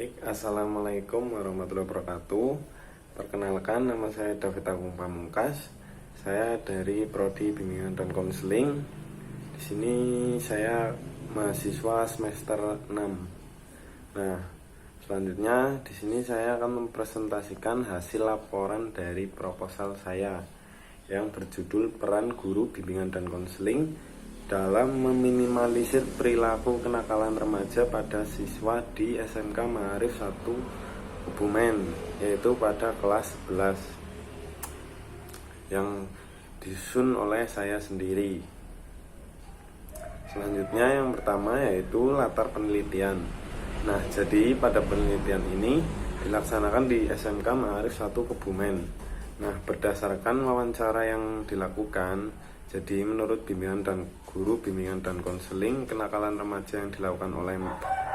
Baik, Assalamualaikum warahmatullahi wabarakatuh. Perkenalkan, nama saya David Agung Pamungkas. Saya dari Prodi Bimbingan dan Konseling. Di sini saya mahasiswa semester 6. Nah, selanjutnya di sini saya akan mempresentasikan hasil laporan dari proposal saya yang berjudul Peran Guru Bimbingan dan Konseling dalam meminimalisir perilaku kenakalan remaja pada siswa di SMK Ma'arif 1 Kebumen, yaitu pada kelas 11 yang disusun oleh saya sendiri. Selanjutnya yang pertama yaitu latar penelitian. Nah, jadi pada penelitian ini dilaksanakan di SMK Ma'arif 1 Kebumen. Nah, berdasarkan wawancara yang dilakukan, jadi menurut guru bimbingan dan konseling, kenakalan remaja yang dilakukan oleh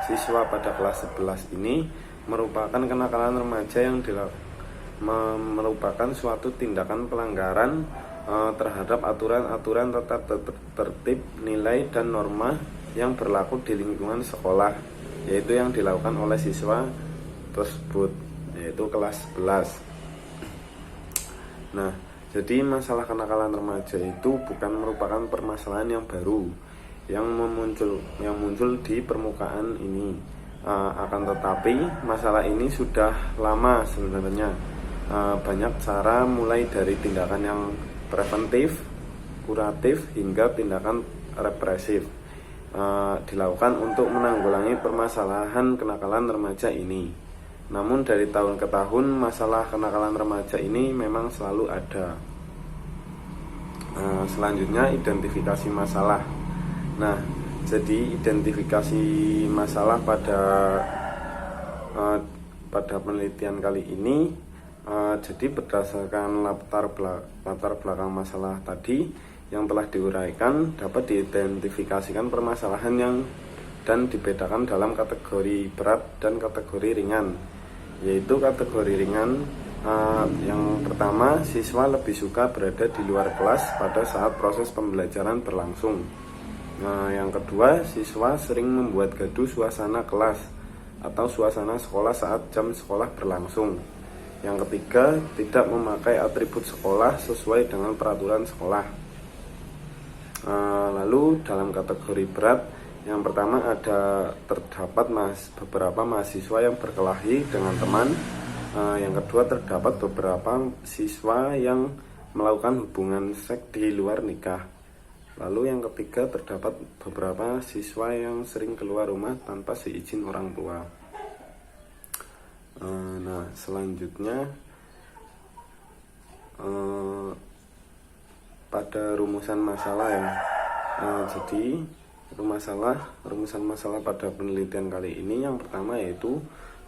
siswa pada kelas 11 ini merupakan kenakalan remaja yang merupakan suatu tindakan pelanggaran terhadap aturan-aturan tata tertib, nilai, dan norma yang berlaku di lingkungan sekolah, yaitu yang dilakukan oleh siswa tersebut, yaitu kelas 11. Nah, jadi masalah kenakalan remaja itu bukan merupakan permasalahan yang baru yang muncul di permukaan ini. Akan tetapi masalah ini sudah lama sebenarnya. Banyak cara, mulai dari tindakan yang preventif, kuratif, hingga tindakan represif dilakukan untuk menanggulangi permasalahan kenakalan remaja ini. Namun dari tahun ke tahun masalah kenakalan remaja ini memang selalu ada. Selanjutnya identifikasi masalah. Nah, jadi identifikasi masalah pada penelitian kali ini, jadi berdasarkan latar belakang masalah tadi yang telah diuraikan, dapat diidentifikasikan permasalahan dan dibedakan dalam kategori berat dan kategori ringan. Yaitu kategori ringan, yang pertama, siswa lebih suka berada di luar kelas pada saat proses pembelajaran berlangsung. Yang kedua, siswa sering membuat gaduh suasana kelas atau suasana sekolah saat jam sekolah berlangsung. Yang ketiga, tidak memakai atribut sekolah sesuai dengan peraturan sekolah. Lalu dalam kategori berat, yang pertama terdapat beberapa mahasiswa yang berkelahi dengan teman. Yang kedua, terdapat beberapa siswa yang melakukan hubungan seks di luar nikah. Lalu yang ketiga, terdapat beberapa siswa yang sering keluar rumah tanpa seizin orang tua. Nah, selanjutnya pada rumusan masalah ya. Jadi rumusan masalah pada penelitian kali ini yang pertama yaitu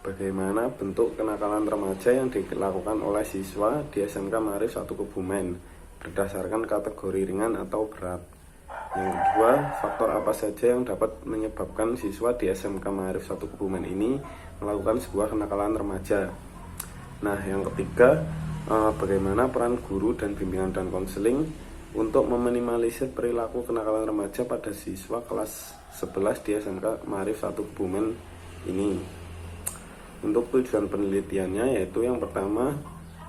bagaimana bentuk kenakalan remaja yang dilakukan oleh siswa di SMK Ma'arif 1 Kebumen berdasarkan kategori ringan atau berat. Yang kedua, faktor apa saja yang dapat menyebabkan siswa di SMK Ma'arif 1 Kebumen ini melakukan sebuah kenakalan remaja. Nah, yang ketiga, bagaimana peran guru dan bimbingan dan konseling untuk meminimalisir perilaku kenakalan remaja pada siswa kelas 11 di SMK Ma'arif 1 Kebumen ini. Untuk tujuan penelitiannya yaitu yang pertama,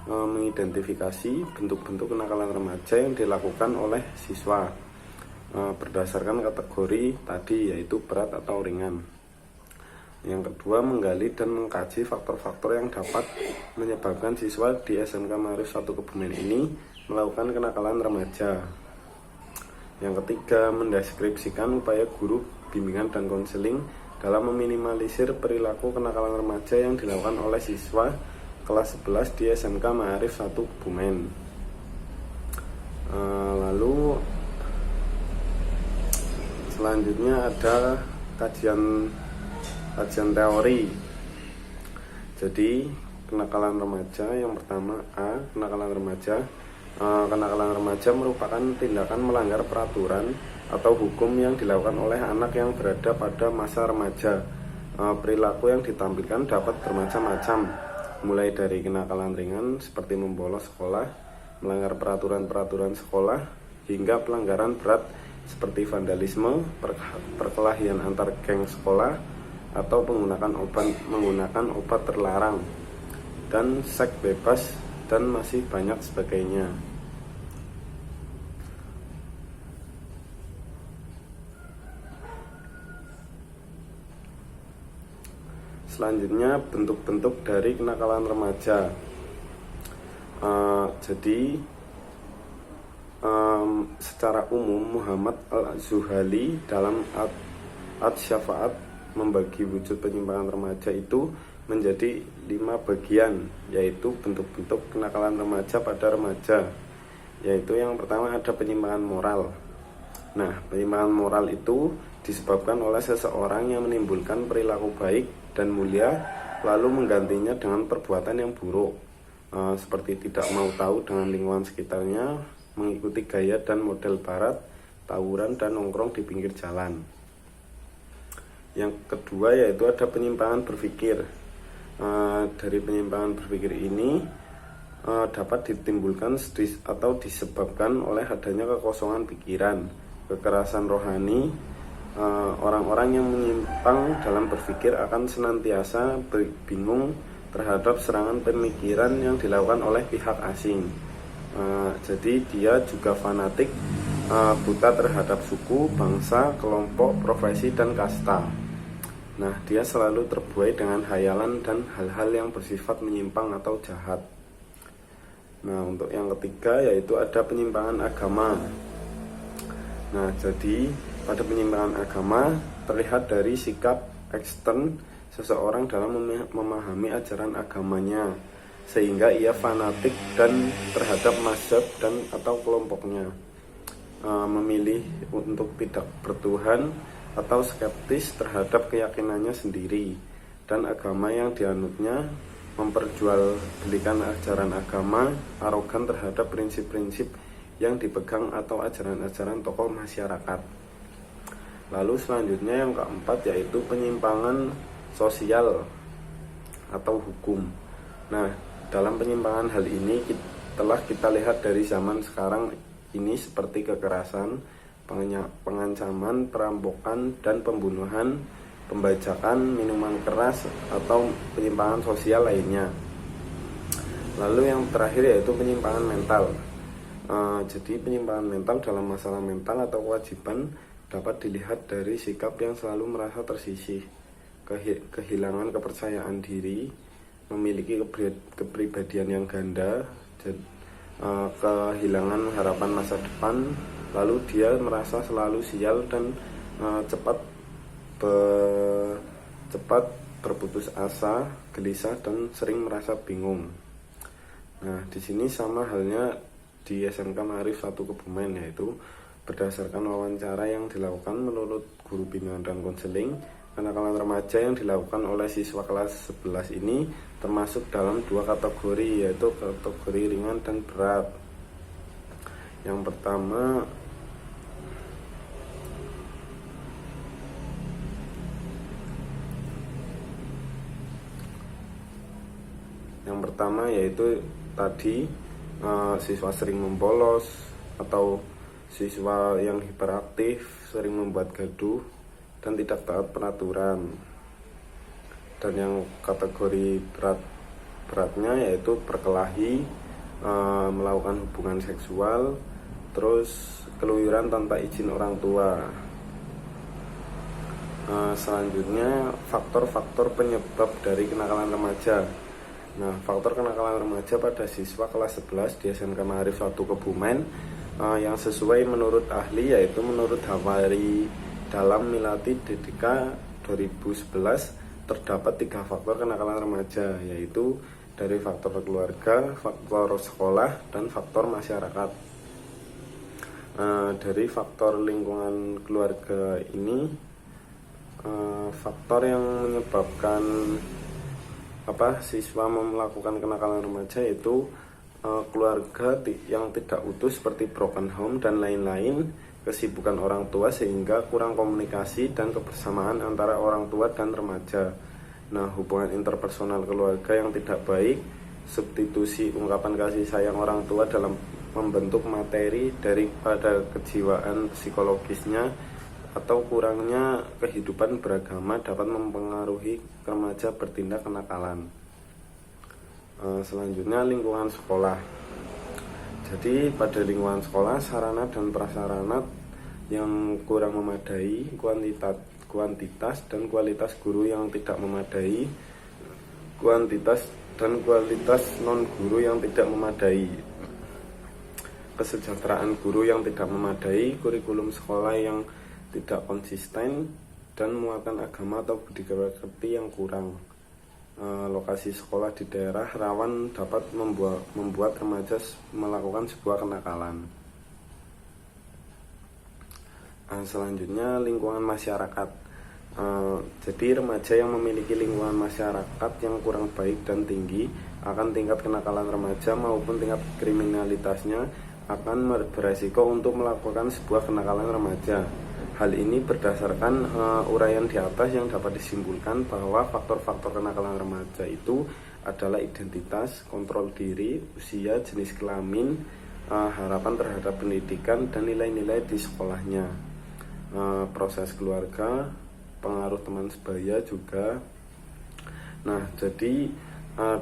mengidentifikasi bentuk-bentuk kenakalan remaja yang dilakukan oleh siswa berdasarkan kategori tadi, yaitu berat atau ringan. Yang kedua, menggali dan mengkaji faktor-faktor yang dapat menyebabkan siswa di SMK Ma'arif 1 Kebumen ini melakukan kenakalan remaja. Yang ketiga, mendeskripsikan upaya guru bimbingan dan konseling dalam meminimalisir perilaku kenakalan remaja yang dilakukan oleh siswa kelas 11 di SMK Ma'arif 1 Kebumen. Lalu selanjutnya ada kajian teori. Jadi kenakalan remaja yang pertama, kenakalan remaja merupakan tindakan melanggar peraturan atau hukum yang dilakukan oleh anak yang berada pada masa remaja. Perilaku yang ditampilkan dapat bermacam-macam, mulai dari kenakalan ringan seperti membolos sekolah, melanggar peraturan-peraturan sekolah, hingga pelanggaran berat seperti vandalisme, perkelahian antar geng sekolah, atau menggunakan obat terlarang, dan seks bebas, dan masih banyak sebagainya. Selanjutnya, bentuk-bentuk dari kenakalan remaja. Secara umum Muhammad Al-Zuhali dalam Ad-Syafaat membagi wujud penyimpangan remaja itu menjadi 5 bagian, yaitu bentuk-bentuk kenakalan remaja pada remaja. Yaitu yang pertama ada penyimpangan moral. Nah, penyimpangan moral itu disebabkan oleh seseorang yang menimbulkan perilaku baik dan mulia lalu menggantinya dengan perbuatan yang buruk, seperti tidak mau tahu dengan lingkungan sekitarnya, mengikuti gaya dan model barat, tawuran dan nongkrong di pinggir jalan. Yang kedua yaitu ada penyimpangan berpikir. Dari penyimpangan berpikir ini dapat ditimbulkan atau disebabkan oleh adanya kekosongan pikiran, kekerasan rohani. Orang-orang yang menyimpang dalam berpikir akan senantiasa bingung terhadap serangan pemikiran yang dilakukan oleh pihak asing. Jadi dia juga fanatik, buta terhadap suku, bangsa, kelompok, profesi, dan kasta. Nah, dia selalu terbuai dengan hayalan dan hal-hal yang bersifat menyimpang atau jahat. Nah, untuk yang ketiga yaitu ada penyimpangan agama. Nah, jadi pada penyimpangan agama terlihat dari sikap ekstern seseorang dalam memahami ajaran agamanya, sehingga ia fanatik dan terhadap mazhab dan atau kelompoknya, memilih untuk tidak bertuhan atau skeptis terhadap keyakinannya sendiri dan agama yang dianutnya, memperjualbelikan ajaran agama, arogan terhadap prinsip-prinsip yang dipegang atau ajaran-ajaran tokoh masyarakat. Lalu selanjutnya yang keempat yaitu penyimpangan sosial atau hukum. Nah, dalam penyimpangan hal ini telah kita lihat dari zaman sekarang ini seperti kekerasan, pengancaman, perampokan, dan pembunuhan, pembajakan, minuman keras, atau penyimpangan sosial lainnya. Lalu yang terakhir yaitu penyimpangan mental. Jadi penyimpangan mental dalam masalah mental atau kewajiban dapat dilihat dari sikap yang selalu merasa tersisih, kehilangan kepercayaan diri, memiliki kepribadian yang ganda, kehilangan harapan masa depan, lalu dia merasa selalu sial dan cepat berputus asa, gelisah, dan sering merasa bingung. Nah, di sini sama halnya di SMK Ma'arif 1 Kebumen, yaitu berdasarkan wawancara yang dilakukan menurut guru bimbingan dan konseling, kenakalan remaja yang dilakukan oleh siswa kelas 11 ini termasuk dalam 2 kategori, yaitu kategori ringan dan berat. Yang pertama yaitu tadi siswa sering membolos atau siswa yang hiperaktif, sering membuat gaduh, dan tidak taat peraturan. Dan yang kategori beratnya yaitu berkelahi, melakukan hubungan seksual, terus keluyuran tanpa izin orang tua. Selanjutnya faktor-faktor penyebab dari kenakalan remaja. Nah, faktor kenakalan remaja pada siswa kelas 11 di SMK Ma'arif 1 Kebumen yang sesuai menurut ahli yaitu menurut Hawari dalam Milati DDK 2011 terdapat 3 faktor kenakalan remaja, yaitu dari faktor keluarga, faktor sekolah, dan faktor masyarakat. Dari faktor lingkungan keluarga ini, faktor yang menyebabkan siswa melakukan kenakalan remaja yaitu keluarga yang tidak utuh seperti broken home dan lain-lain, kesibukan orang tua sehingga kurang komunikasi dan kebersamaan antara orang tua dan remaja. Nah, hubungan interpersonal keluarga yang tidak baik, substitusi ungkapan kasih sayang orang tua dalam membentuk materi daripada kejiwaan psikologisnya, atau kurangnya kehidupan beragama dapat mempengaruhi remaja bertindak kenakalan. Selanjutnya lingkungan sekolah. Jadi pada lingkungan sekolah sarana dan prasarana yang kurang memadai, kuantitas dan kualitas guru yang tidak memadai, kuantitas dan kualitas non guru yang tidak memadai, kesejahteraan guru yang tidak memadai, kurikulum sekolah yang tidak konsisten, dan muatan agama atau budaya kerti yang kurang. Lokasi sekolah di daerah rawan dapat membuat remaja melakukan sebuah kenakalan. Selanjutnya lingkungan masyarakat. Jadi remaja yang memiliki lingkungan masyarakat yang kurang baik dan tinggi akan tingkat kenakalan remaja maupun tingkat kriminalitasnya akan beresiko untuk melakukan sebuah kenakalan remaja. Hal ini berdasarkan uraian di atas yang dapat disimpulkan bahwa faktor-faktor kenakalan remaja itu adalah identitas, kontrol diri, usia, jenis kelamin, harapan terhadap pendidikan, dan nilai-nilai di sekolahnya. Proses keluarga, pengaruh teman sebaya juga. Nah, jadi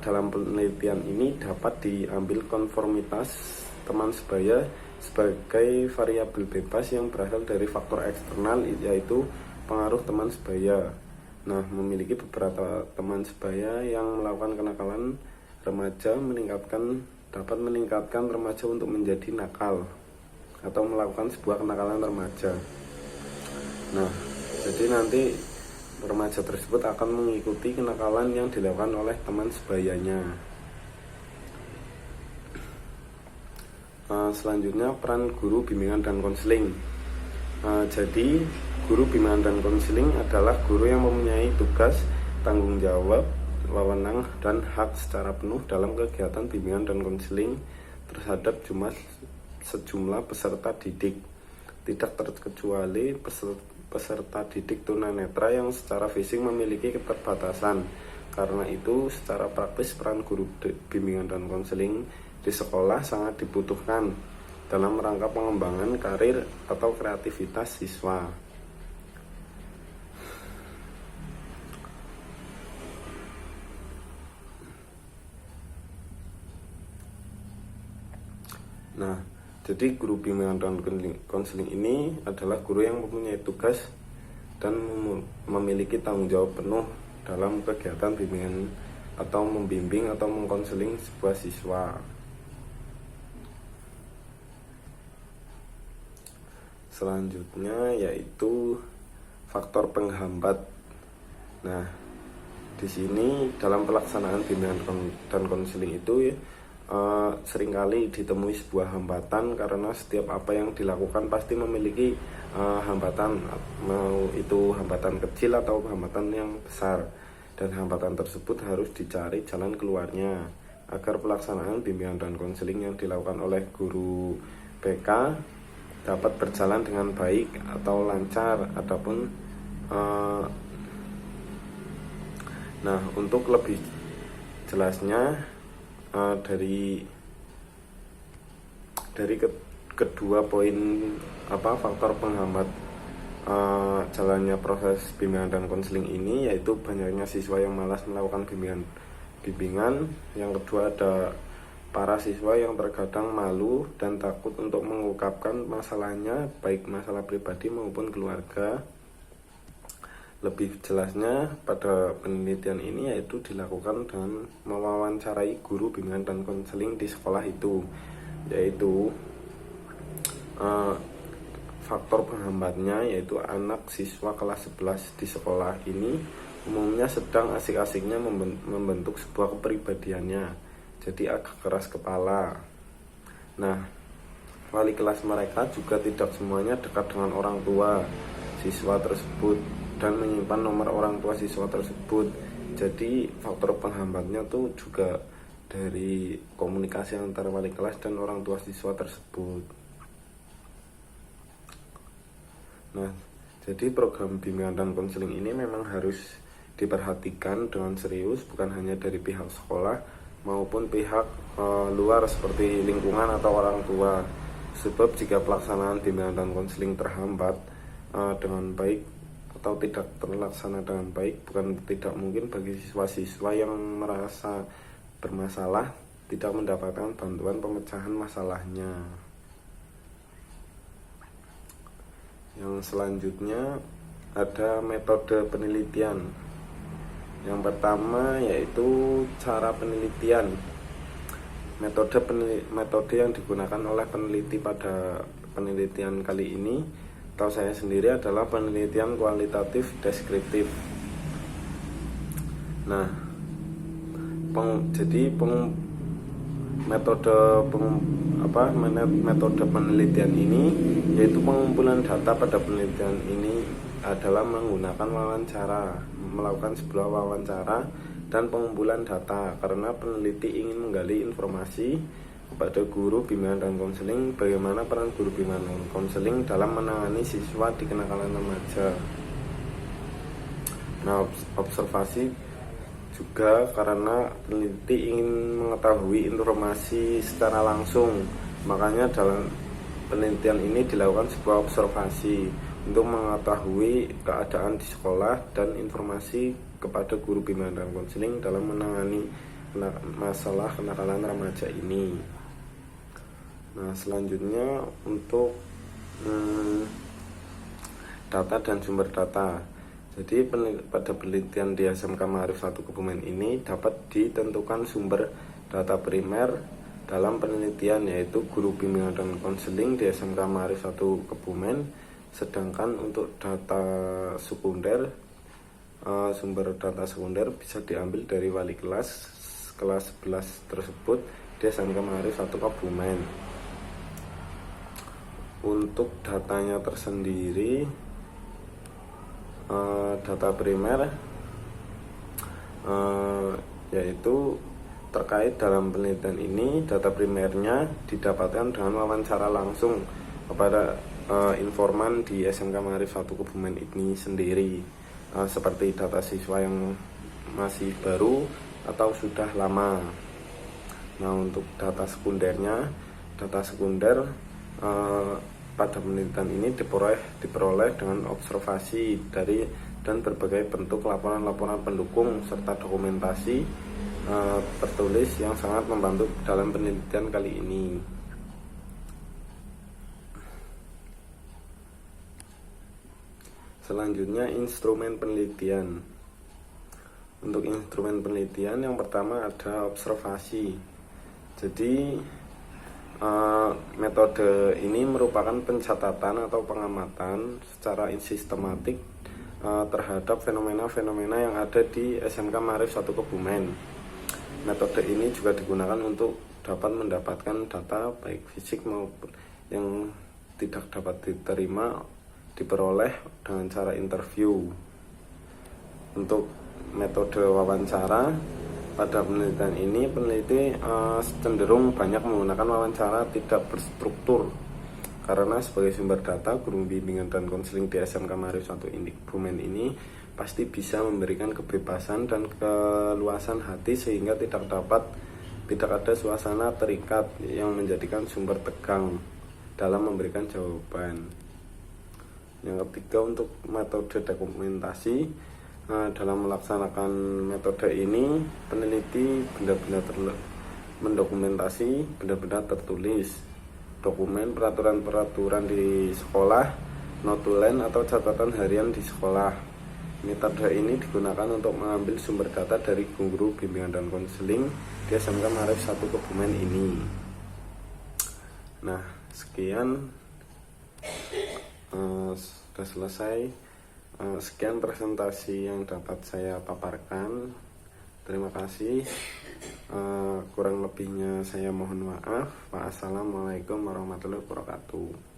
dalam penelitian ini dapat diambil konformitas teman sebaya sebagai variabel bebas yang berasal dari faktor eksternal, yaitu pengaruh teman sebaya. Nah, memiliki beberapa teman sebaya yang melakukan kenakalan remaja dapat meningkatkan remaja untuk menjadi nakal atau melakukan sebuah kenakalan remaja. Nah, jadi nanti remaja tersebut akan mengikuti kenakalan yang dilakukan oleh teman sebayanya. Selanjutnya peran guru bimbingan dan konseling. Jadi guru bimbingan dan konseling adalah guru yang mempunyai tugas, tanggung jawab, wewenang, dan hak secara penuh dalam kegiatan bimbingan dan konseling terhadap sejumlah peserta didik, tidak terkecuali peserta didik tunanetra yang secara fisik memiliki keterbatasan. Karena itu secara praktis peran guru bimbingan dan konseling di sekolah sangat dibutuhkan dalam rangka pengembangan karir atau kreativitas siswa. Nah, jadi guru bimbingan dan konseling ini adalah guru yang mempunyai tugas dan memiliki tanggung jawab penuh dalam kegiatan bimbingan atau membimbing atau mengkonseling sebuah siswa. Selanjutnya yaitu faktor penghambat. Nah, di sini dalam pelaksanaan bimbingan dan konseling itu seringkali ditemui sebuah hambatan karena setiap apa yang dilakukan pasti memiliki hambatan, mau itu hambatan kecil atau hambatan yang besar, dan hambatan tersebut harus dicari jalan keluarnya agar pelaksanaan bimbingan dan konseling yang dilakukan oleh guru BK dapat berjalan dengan baik atau lancar. Nah, untuk lebih jelasnya dari kedua poin faktor penghambat jalannya proses bimbingan dan konseling ini, yaitu banyaknya siswa yang malas melakukan bimbingan. Yang kedua ada para siswa yang terkadang malu dan takut untuk mengungkapkan masalahnya, baik masalah pribadi maupun keluarga. Lebih jelasnya pada penelitian ini yaitu dilakukan dengan mewawancarai guru bimbingan dan konseling di sekolah itu, yaitu faktor penghambatnya yaitu anak siswa kelas 11 di sekolah ini umumnya sedang asik-asiknya membentuk sebuah kepribadiannya, jadi agak keras kepala. Nah, wali kelas mereka juga tidak semuanya dekat dengan orang tua siswa tersebut dan menyimpan nomor orang tua siswa tersebut. Jadi faktor penghambatnya tuh juga dari komunikasi antara wali kelas dan orang tua siswa tersebut. Nah, jadi program bimbingan dan konseling ini memang harus diperhatikan dengan serius, bukan hanya dari pihak sekolah maupun pihak luar seperti lingkungan atau orang tua. Sebab jika pelaksanaan bimbingan dan konseling terhambat, dengan baik atau tidak terlaksana dengan baik. Bukan tidak mungkin bagi siswa-siswa yang merasa bermasalah tidak mendapatkan bantuan pemecahan masalahnya. Yang selanjutnya ada metode penelitian. Yang pertama yaitu cara penelitian. Metode yang digunakan oleh peneliti pada penelitian kali ini atau saya sendiri adalah penelitian kualitatif deskriptif. Nah, metode penelitian ini yaitu pengumpulan data pada penelitian ini adalah menggunakan melakukan sebuah wawancara dan pengumpulan data, karena peneliti ingin menggali informasi kepada guru bimbingan dan konseling bagaimana peran guru bimbingan dan konseling dalam menangani siswa di kenakalan remaja. Nah, observasi juga karena peneliti ingin mengetahui informasi secara langsung, makanya dalam penelitian ini dilakukan sebuah observasi untuk mengetahui keadaan di sekolah dan informasi kepada guru bimbingan dan konseling dalam menangani masalah kenakalan remaja ini. Nah, selanjutnya untuk data dan sumber data. Jadi pada penelitian di SMK Ma'arif 1 Kebumen ini dapat ditentukan sumber data primer dalam penelitian, yaitu guru bimbingan dan konseling di SMK Ma'arif 1 Kebumen. Sedangkan untuk data sekunder, sumber data sekunder bisa diambil dari wali kelas 11 tersebut di SMK Ma'arif 1 Kebumen. Untuk datanya tersendiri, data primer yaitu terkait dalam penelitian ini, data primernya didapatkan dengan wawancara langsung kepada informan di SMK Ma'arif 1 Kebumen ini sendiri, seperti data siswa yang masih baru atau sudah lama. Nah, untuk data sekunder pada penelitian ini diperoleh dengan observasi dari dan berbagai bentuk laporan-laporan pendukung serta dokumentasi tertulis yang sangat membantu dalam penelitian kali ini. Selanjutnya, instrumen penelitian. Untuk instrumen penelitian yang pertama ada observasi. Jadi metode ini merupakan pencatatan atau pengamatan secara sistematik terhadap fenomena-fenomena yang ada di SMK Ma'arif 1 Kebumen. Metode ini juga digunakan untuk dapat mendapatkan data baik fisik maupun yang tidak dapat diperoleh dengan cara interview. Untuk metode wawancara, pada penelitian ini peneliti cenderung banyak menggunakan wawancara tidak berstruktur, karena sebagai sumber data, guru bimbingan dan konseling di SMK Ma'arif 1 Kebumen ini pasti bisa memberikan kebebasan dan keluasan hati sehingga tidak ada suasana terikat yang menjadikan sumber tegang dalam memberikan jawaban. Yang ketiga, untuk metode dokumentasi. Dalam melaksanakan metode ini, peneliti benar-benar mendokumentasi benar-benar tertulis dokumen peraturan-peraturan di sekolah, notulen atau catatan harian di sekolah. Metode ini digunakan untuk mengambil sumber data dari guru bimbingan dan konseling di SMK Ma'arif 1 Kebumen ini. Nah, sekian, sudah selesai. Sekian presentasi yang dapat saya paparkan. Terima kasih. Kurang lebihnya saya mohon maaf. Wassalamualaikum warahmatullahi wabarakatuh.